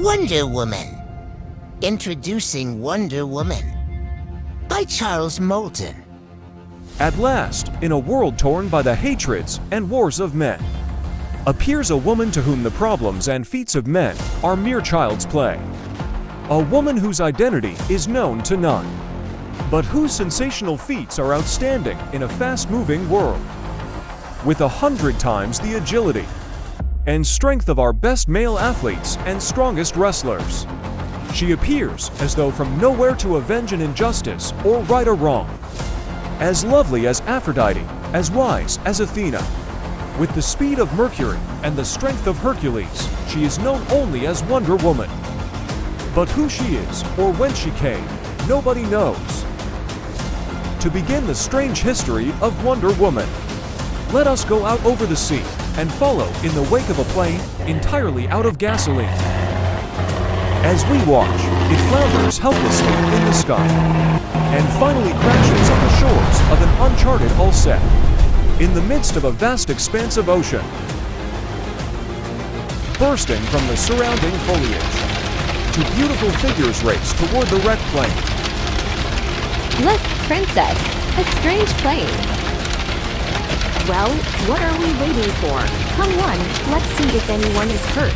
Wonder Woman. Introducing Wonder Woman by Charles Moulton. At last, in a world torn by the hatreds and wars of men, appears a woman to whom the problems and feats of men are mere child's play. A woman whose identity is known to none, but whose sensational feats are outstanding in a fast-moving world. With 100 times the agility and strength of our best male athletes and strongest wrestlers, she appears as though from nowhere to avenge an injustice or right a wrong. As lovely as Aphrodite, as wise as Athena. With the speed of Mercury and the strength of Hercules, she is known only as Wonder Woman. But who she is, or whence she came, nobody knows. To begin the strange history of Wonder Woman, let us go out over the sea and follow in the wake of a plane entirely out of gasoline. As we watch, it flounders helplessly in the sky and finally crashes on the shores of an uncharted Ulset, in the midst of a vast expanse of ocean. Bursting from the surrounding foliage, two beautiful figures race toward the wrecked plane. Look, Princess, a strange plane. Well, what are we waiting for? Come on, let's see if anyone is hurt.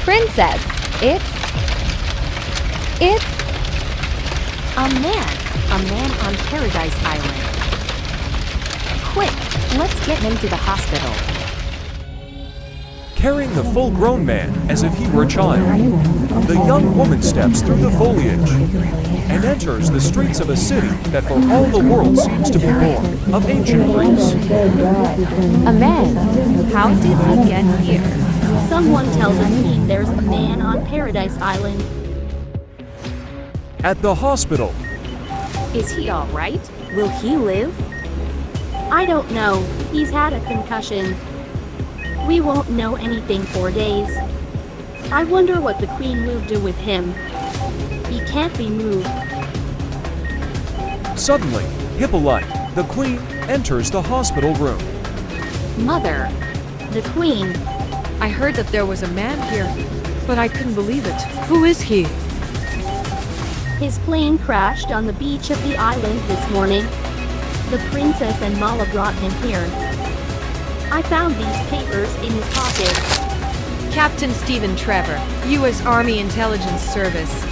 Princess, it's a man on Paradise Island. Quick, let's get him to the hospital. Carrying the full-grown man as if he were a child, the young woman steps through the foliage and enters the streets of a city that for all the world seems to be born of ancient Greece. A man? How did he get here? Someone tell the queen there's a man on Paradise Island. At the hospital. Is he all right? Will he live? I don't know. He's had a concussion. We won't know anything for days. I wonder what the queen will do with him. He can't be moved. Suddenly, Hippolyte, the queen, enters the hospital room. Mother, The queen. I heard that there was a man here, but I couldn't believe it. Who is he? His plane crashed on the beach of the island this morning. The princess and Mala brought him here. I found these papers in his pocket. Captain Stephen Trevor, U.S. Army Intelligence Service.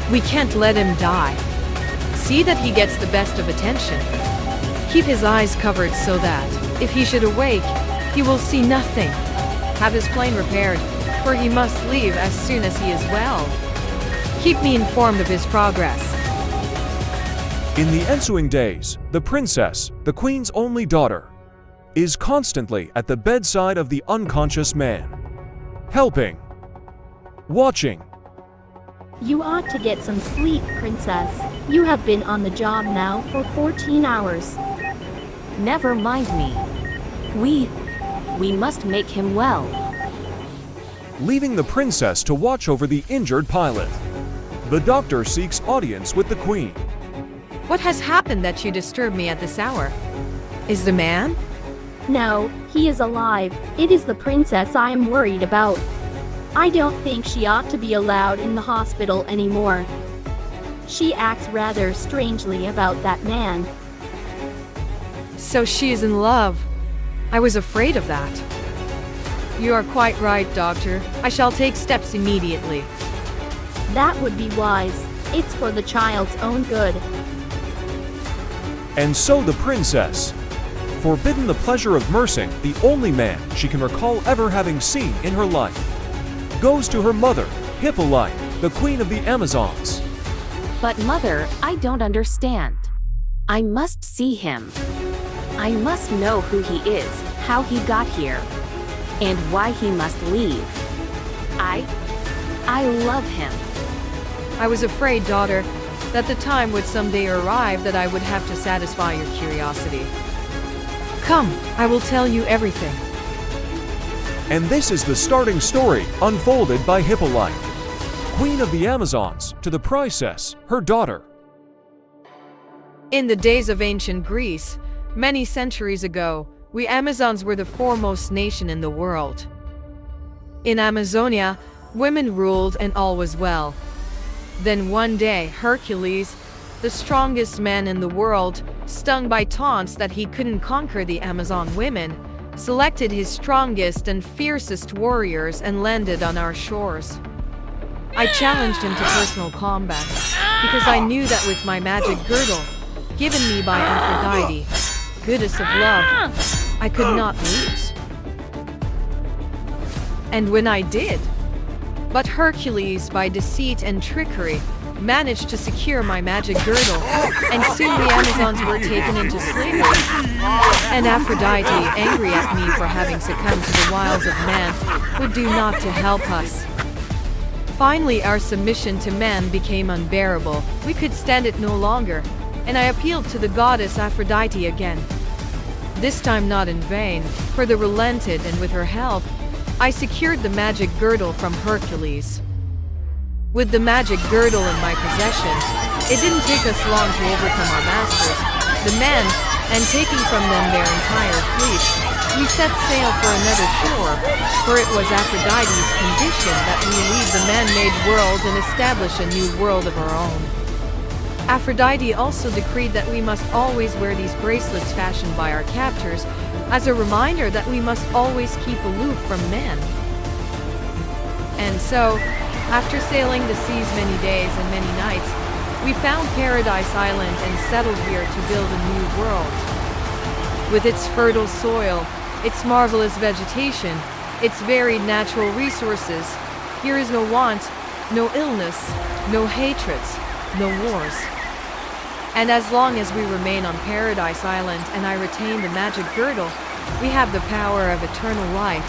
We can't let him die. See that he gets the best of attention. Keep his eyes covered so that, if he should awake, he will see nothing. Have his plane repaired, for he must leave as soon as he is well. Keep me informed of his progress. In the ensuing days, the princess, the queen's only daughter, is constantly at the bedside of the unconscious man, helping, watching. You ought to get some sleep, princess. You have been on the job now for 14 hours. never mind me. We must make him well. Leaving the princess to watch over the injured pilot, the doctor seeks audience with the queen. What has happened that you disturb me at this hour? Is the man? No, he is alive. It is the princess I am worried about. I don't think she ought to be allowed in the hospital anymore. She acts rather strangely about that man. So she is in love. I was afraid of that. You are quite right, Doctor. I shall take steps immediately. That would be wise. It's for the child's own good. And so the princess, forbidden the pleasure of nursing the only man she can recall ever having seen in her life, goes to her mother, Hippolyte, the queen of the Amazons. But mother, I don't understand. I must see him. I must know who he is, how he got here, and why he must leave. I love him. I was afraid, daughter, that the time would someday arrive that I would have to satisfy your curiosity. Come, I will tell you everything. And this is the starting story unfolded by Hippolyte, queen of the Amazons, to the princess, her daughter. In the days of ancient Greece, many centuries ago, we Amazons were the foremost nation in the world. In Amazonia, women ruled and all was well. Then one day, Hercules, the strongest man in the world, stung by taunts that he couldn't conquer the Amazon women, selected his strongest and fiercest warriors and landed on our shores. I challenged him to personal combat because I knew that with my magic girdle, given me by Aphrodite, goddess of love, I could not lose. And when I did, but Hercules, by deceit and trickery, managed to secure my magic girdle, and soon the Amazons were taken into slavery. And Aphrodite, angry at me for having succumbed to the wiles of man, would do naught to help us. Finally, our submission to man became unbearable. We could stand it no longer, and I appealed to the goddess Aphrodite again. This time not in vain, for the relented, and with her help, I secured the magic girdle from Hercules. With the magic girdle in my possession, it didn't take us long to overcome our masters, the men, and taking from them their entire fleet, we set sail for another shore, for it was Aphrodite's condition that we leave the man-made world and establish a new world of our own. Aphrodite also decreed that we must always wear these bracelets fashioned by our captors, as a reminder that we must always keep aloof from men. And so, after sailing the seas many days and many nights, we found Paradise Island and settled here to build a new world. With its fertile soil, its marvelous vegetation, its varied natural resources, here is no want, no illness, no hatreds, no wars. And as long as we remain on Paradise Island and I retain the magic girdle, we have the power of eternal life,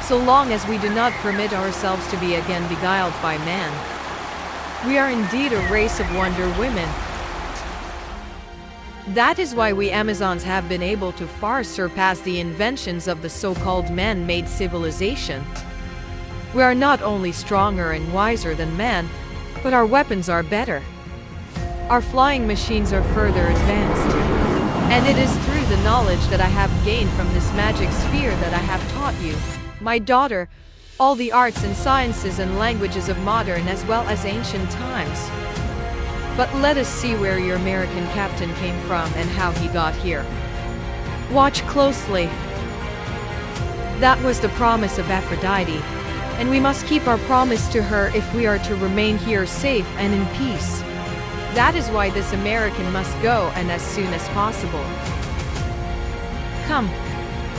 so long as we do not permit ourselves to be again beguiled by man. We are indeed a race of wonder women. That is why we Amazons have been able to far surpass the inventions of the so-called man-made civilization. We are not only stronger and wiser than man, but our weapons are better. Our flying machines are further advanced. And it is through the knowledge that I have gained from this magic sphere that I have taught you, my daughter, all the arts and sciences and languages of modern as well as ancient times. But let us see where your American captain came from and how he got here. Watch closely. That was the promise of Aphrodite, and we must keep our promise to her if we are to remain here safe and in peace. That is why this American must go, and as soon as possible. Come,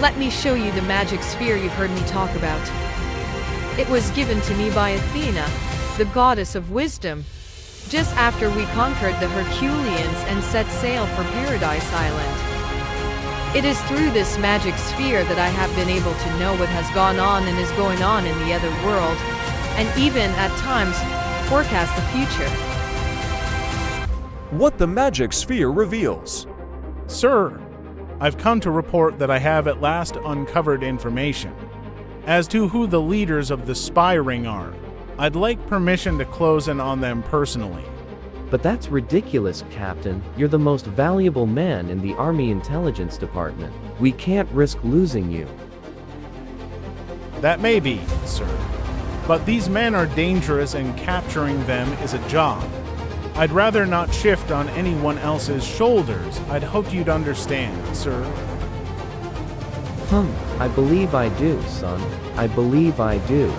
let me show you the magic sphere you've heard me talk about. It was given to me by Athena, the goddess of wisdom, just after we conquered the Herculeans and set sail for Paradise Island. It is through this magic sphere that I have been able to know what has gone on and is going on in the other world, and even, at times, forecast the future. What the magic sphere reveals. Sir, I've come to report that I have at last uncovered information. As to who the leaders of the spy ring are, I'd like permission to close in on them personally. But that's ridiculous, Captain. You're the most valuable man in the Army Intelligence Department. We can't risk losing you. That may be, sir. But these men are dangerous and capturing them is a job. I'd rather not shift on anyone else's shoulders. I'd hoped you'd understand, sir. I believe I do, son. I believe I do.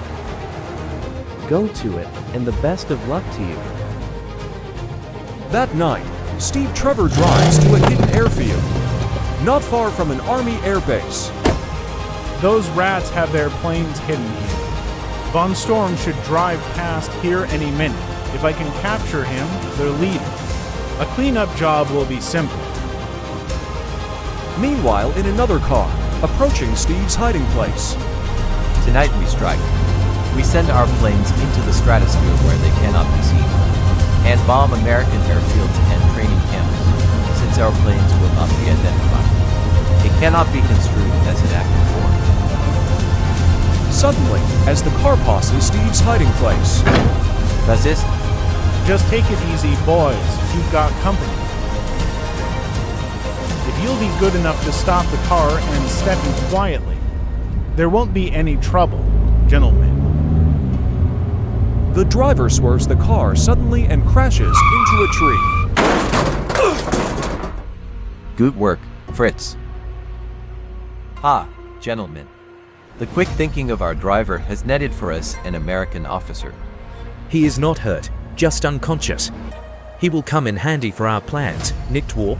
Go to it, and the best of luck to you. That night, Steve Trevor drives to a hidden airfield, not far from an Army airbase. Those rats have their planes hidden here. Von Storm should drive past here any minute. If I can capture him, their leader. A cleanup job will be simple. Meanwhile, in another car, approaching Steve's hiding place. Tonight we strike. We send our planes into the stratosphere where they cannot be seen, and bomb American airfields and training camps, since our planes will not be identified. It cannot be construed as an act of war. Suddenly, as the car passes Steve's hiding place. Das ist. Just take it easy, boys. You've got company. If you'll be good enough to stop the car and step in quietly, there won't be any trouble, gentlemen. The driver swerves the car suddenly and crashes into a tree. Good work, Fritz. Ah, gentlemen. The quick thinking of our driver has netted for us an American officer. He is not hurt, just unconscious. He will come in handy for our plans, nicht wahr?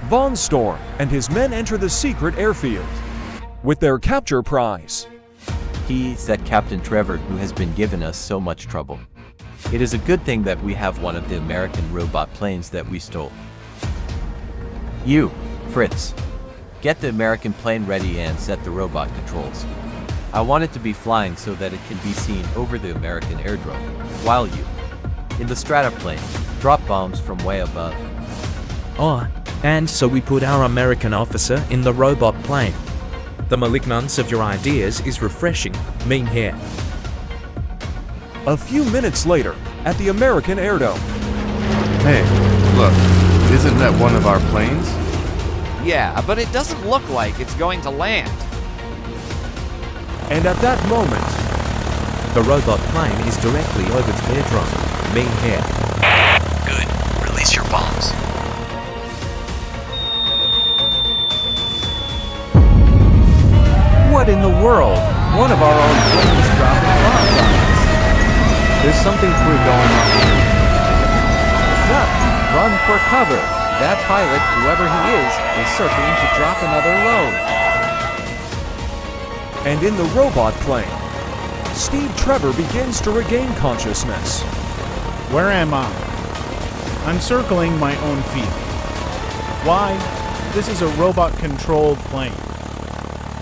Von Storm and his men enter the secret airfield with their capture prize. He's that Captain Trevor who has been giving us so much trouble. It is a good thing that we have one of the American robot planes that we stole. You, Fritz, get the American plane ready and set the robot controls. I want it to be flying so that it can be seen over the American airdrome, while you, in the stratoplane, drop bombs from way above. Oh, and so we put our American officer in the robot plane. The malignance of your ideas is refreshing, mean here. A few minutes later, at the American airdrome. Hey, look, isn't that one of our planes? Yeah, but it doesn't look like it's going to land. And at that moment, The robot plane is directly over the airdrome, mean here. Good. Release your bombs. What in the world? One of our own planes dropping bombs on us. There's something crew going on here. Duck, run for cover. That pilot, whoever he is circling to drop another load. and in the robot plane, Steve Trevor begins to regain consciousness. Where am I? I'm circling my own field. Why? This is a robot-controlled plane.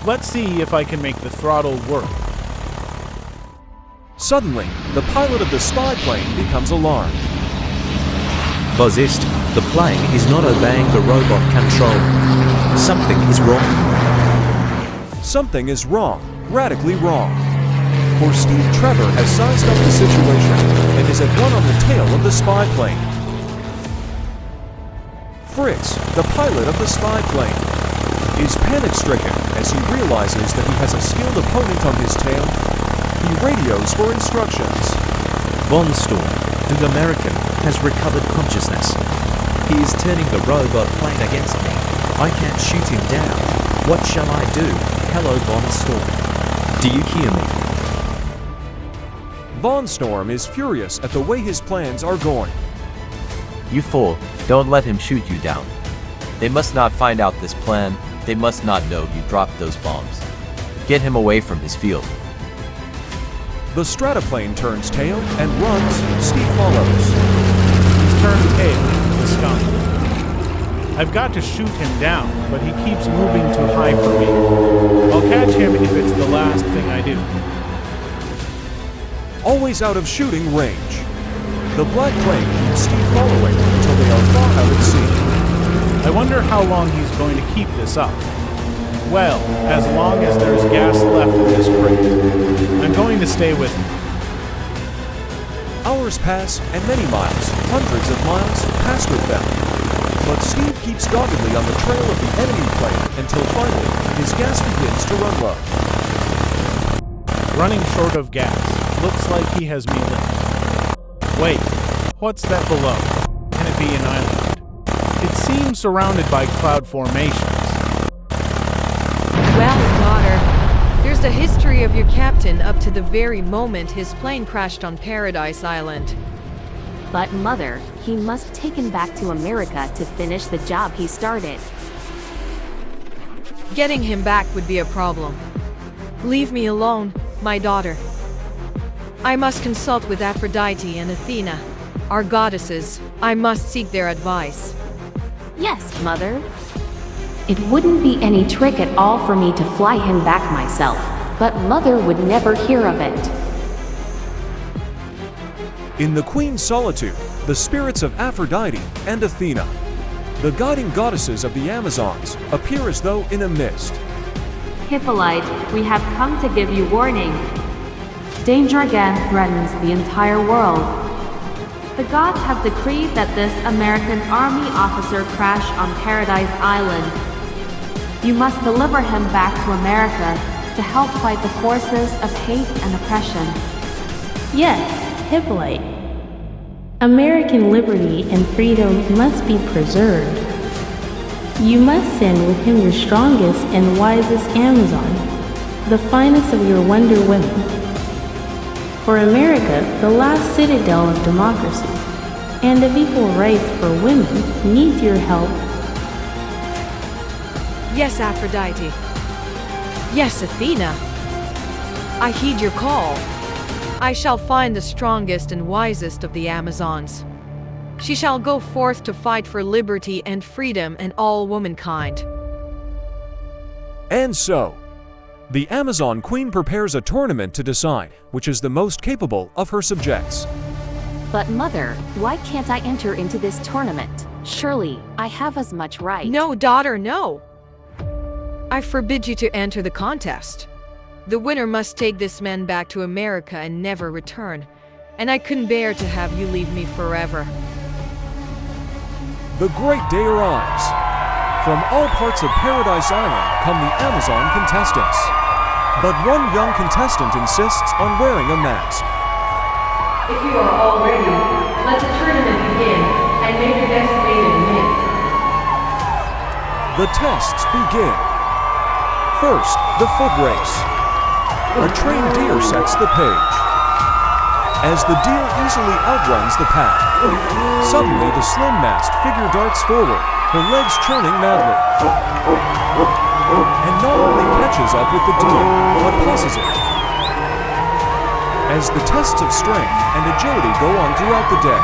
Let's see if I can make the throttle work. Suddenly, the pilot of the spy plane becomes alarmed. Was ist, the plane is not obeying the robot control. Something is wrong. Something is wrong, radically wrong. For Steve Trevor has sized up the situation and is at one on the tail of the spy plane. Fritz, the pilot of the spy plane, is panic-stricken as he realizes that he has a skilled opponent on his tail. He radios for instructions. Von Storm, the American, has recovered consciousness. He is turning the robot plane against me. I can't shoot him down. What shall I do? Hello, Von Storm. Do you hear me? Von Storm is furious at the way his plans are going. You fool, don't let him shoot you down. They must not find out this plan. They must not know you dropped those bombs. Get him away from his field. The stratoplane turns tail and runs. Steve follows. He's turned tail, the skunk. I've got to shoot him down, but he keeps moving too high for me. I'll catch him if it's the last thing I do. Always out of shooting range. The black plane keeps Steve following until they are far out at sea. I wonder how long he's going to keep this up. Well, as long as there's gas left in this crate. I'm going to stay with him. Hours pass and many miles, hundreds of miles, pass with them. But Steve keeps doggedly on the trail of the enemy plane until finally his gas begins to run low. Running short of gas. Looks like he has me licked. Wait, what's that below? Can it be an island? It seems surrounded by cloud formations. Well, daughter, here's the history of your captain up to the very moment his plane crashed on Paradise Island. But mother, he must take him back to America to finish the job he started. Getting him back would be a problem. Leave me alone, my daughter. I must consult with Aphrodite and Athena, our goddesses. I must seek their advice. Yes, mother. It wouldn't be any trick at all for me to fly him back myself, but mother would never hear of it. In the Queen's solitude, the spirits of Aphrodite and Athena, the guiding goddesses of the Amazons, appear as though in a mist. Hippolyte, we have come to give you warning. Danger again threatens the entire world. The gods have decreed that this American army officer crash on Paradise Island. You must deliver him back to America to help fight the forces of hate and oppression. Yes, Hippolyte. American liberty and freedom must be preserved. You must send with him your strongest and wisest Amazon, the finest of your Wonder Women. For America, the last citadel of democracy and of equal rights for women, needs your help. Yes, Aphrodite. Yes, Athena. I heed your call. I shall find the strongest and wisest of the Amazons. She shall go forth to fight for liberty and freedom and all womankind. And so, the Amazon Queen prepares a tournament to decide which is the most capable of her subjects. But Mother, why can't I enter into this tournament? Surely, I have as much right. No, daughter, no. I forbid you to enter the contest. The winner must take this man back to America and never return. And I couldn't bear to have you leave me forever. The great day arrives. From all parts of Paradise Island come the Amazon contestants. But one young contestant insists on wearing a mask. If you are all ready, let the tournament begin, and may the best maiden win. The tests begin. First, the foot race. A trained deer sets the page. As the deer easily outruns the pack, suddenly the slim-masked figure darts forward, her legs churning madly. And not only catches up with the deer, but passes it. As the tests of strength and agility go on throughout the day,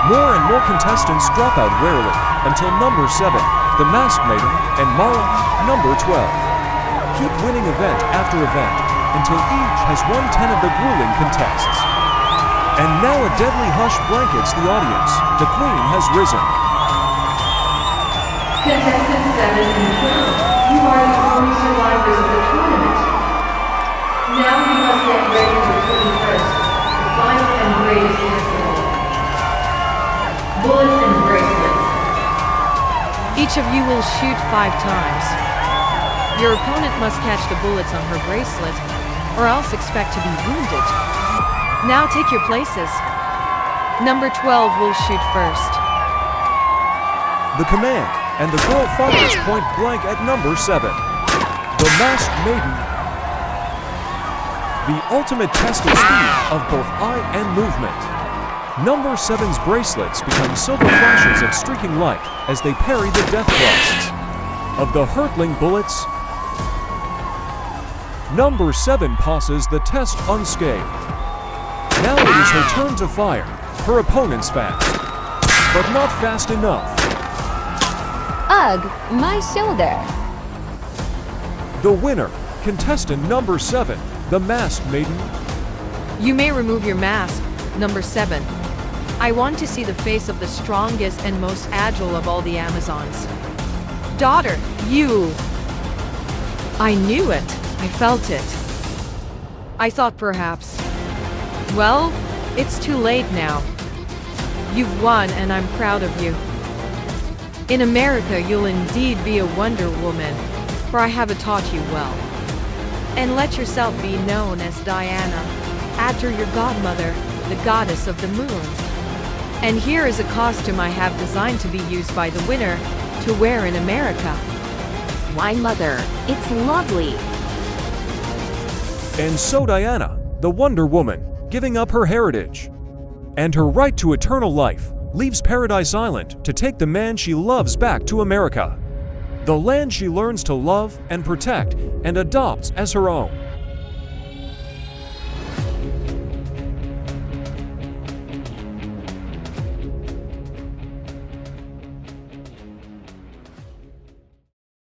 more and more contestants drop out rarely, until number 7, the Masked Maiden, and Mara, number 12. Keep winning event after event, until each has won 10 of the grueling contests. And now a deadly hush blankets the audience. The Queen has risen. Contestants 7 and 12, you are the only survivors of the tournament. Now you must get ready for 21st, the final and greatest festival. Bullets and bracelets. Each of you will shoot 5 times. Your opponent must catch the bullets on her bracelet, or else expect to be wounded. Now take your places. Number 12 will shoot first. The command, and the girl fires point blank at number 7, the Masked Maiden. The ultimate test of speed of both eye and movement. Number 7's bracelets become silver flashes of streaking light as they parry the death thrusts of the hurtling bullets. Number 7 passes the test unscathed. Now it is her turn to fire. Her opponent's fast, but not fast enough. Ugh, my shoulder. The winner, contestant number 7, the Masked Maiden. You may remove your mask, number 7. I want to see the face of the strongest and most agile of all the Amazons. Daughter, you... I knew it. I felt it. I thought perhaps... Well, it's too late now. You've won and I'm proud of you. In America, you'll indeed be a Wonder Woman, for I have taught you well. And let yourself be known as Diana, after your godmother, the goddess of the moon. And here is a costume I have designed to be used by the winner to wear in America. Why, Mother, it's lovely. And so Diana, the Wonder Woman, giving up her heritage and her right to eternal life, leaves Paradise Island to take the man she loves back to America, the land she learns to love and protect and adopts as her own.